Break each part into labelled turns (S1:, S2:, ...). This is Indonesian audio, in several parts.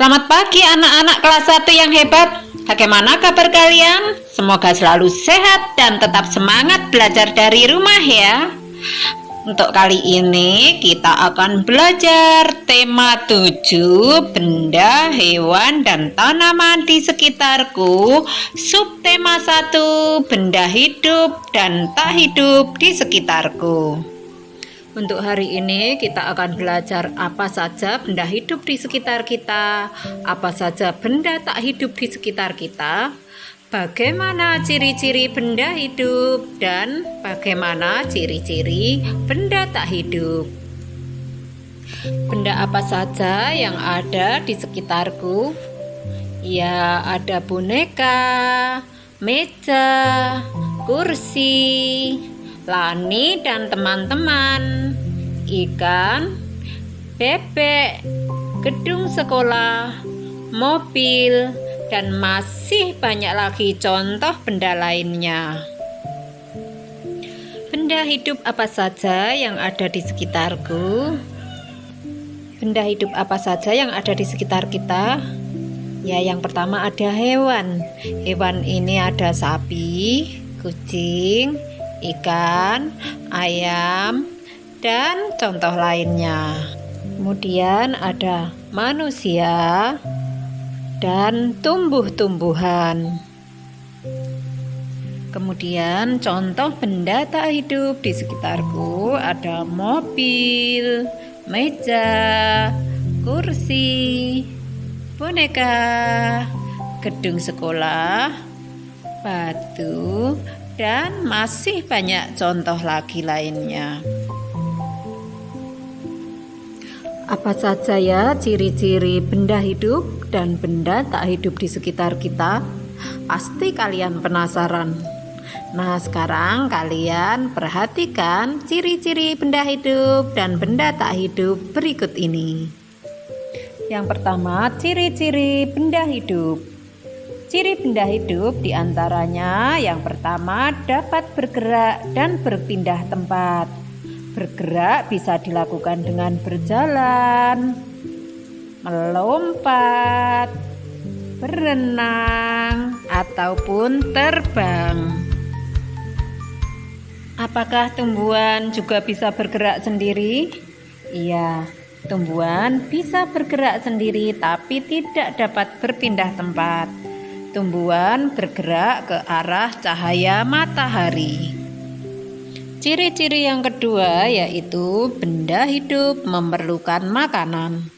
S1: Selamat pagi anak-anak kelas 1 yang hebat. Bagaimana kabar kalian? Semoga selalu sehat dan tetap semangat belajar dari rumah ya. Untuk kali ini kita akan belajar tema 7 benda, hewan, dan tanaman di sekitarku. Subtema 1 benda hidup dan tak hidup di sekitarku. Untuk hari ini kita akan belajar apa saja benda hidup di sekitar kita, apa saja benda tak hidup di sekitar kita, bagaimana ciri-ciri benda hidup, dan bagaimana ciri-ciri benda tak hidup. Benda apa saja yang ada di sekitarku? Ya, ada boneka, meja, kursi, Lani dan teman-teman, ikan, bebek, gedung sekolah, mobil, dan masih banyak lagi contoh benda lainnya. Benda hidup apa saja yang ada di sekitarku? Benda hidup apa saja yang ada di sekitar kita? Ya, yang pertama ada hewan. Hewan ini ada sapi, kucing, ikan, ayam, dan contoh lainnya. Kemudian ada manusia dan tumbuh-tumbuhan. Kemudian contoh benda tak hidup di sekitarku ada mobil, meja, kursi, boneka, gedung sekolah, batu, dan masih banyak contoh lagi lainnya. Apa saja ya ciri-ciri benda hidup dan benda tak hidup di sekitar kita? Pasti kalian penasaran. Nah, sekarang kalian perhatikan ciri-ciri benda hidup dan benda tak hidup berikut ini. Yang pertama, ciri-ciri benda hidup. Ciri benda hidup diantaranya yang pertama dapat bergerak dan berpindah tempat. Bergerak bisa dilakukan dengan berjalan, melompat, berenang, ataupun terbang. Apakah tumbuhan juga bisa bergerak sendiri? Iya, tumbuhan bisa bergerak sendiri tapi tidak dapat berpindah tempat. Tumbuhan bergerak ke arah cahaya matahari. Ciri-ciri yang kedua yaitu benda hidup memerlukan makanan.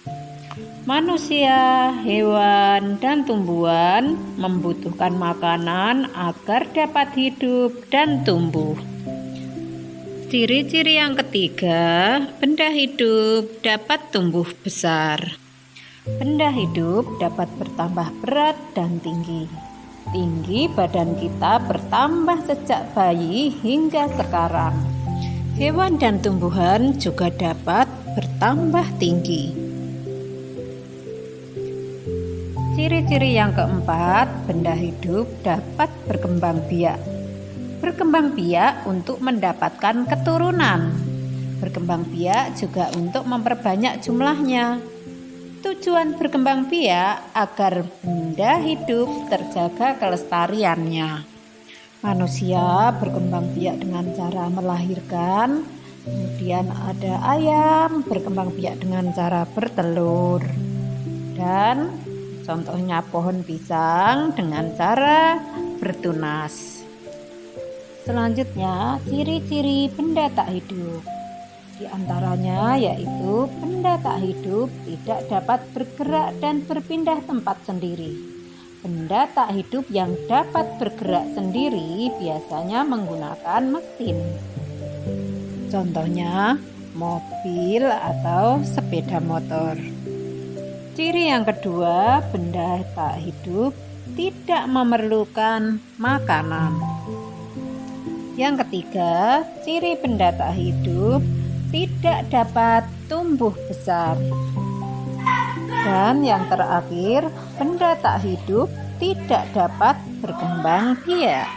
S1: Manusia, hewan, dan tumbuhan membutuhkan makanan agar dapat hidup dan tumbuh. Ciri-ciri yang ketiga, benda hidup dapat tumbuh besar. Benda hidup dapat bertambah berat dan tinggi. Tinggi badan kita bertambah sejak bayi hingga sekarang. Hewan dan tumbuhan juga dapat bertambah tinggi. Ciri-ciri yang keempat, benda hidup dapat berkembang biak. Berkembang biak untuk mendapatkan keturunan. Berkembang biak juga untuk memperbanyak jumlahnya. Tujuan berkembang biak agar benda hidup terjaga kelestariannya. Manusia berkembang biak dengan cara melahirkan, kemudian ada ayam berkembang biak dengan cara bertelur, dan contohnya pohon pisang dengan cara bertunas. Selanjutnya, ciri-ciri benda tak hidup. Di antaranya yaitu benda tak hidup tidak dapat bergerak dan berpindah tempat sendiri. Benda tak hidup yang dapat bergerak sendiri biasanya menggunakan mesin. Contohnya mobil atau sepeda motor. Ciri yang kedua, benda tak hidup tidak memerlukan makanan. Yang ketiga, ciri benda tak hidup tidak dapat tumbuh besar. Dan yang terakhir, benda tak hidup tidak dapat berkembang biak.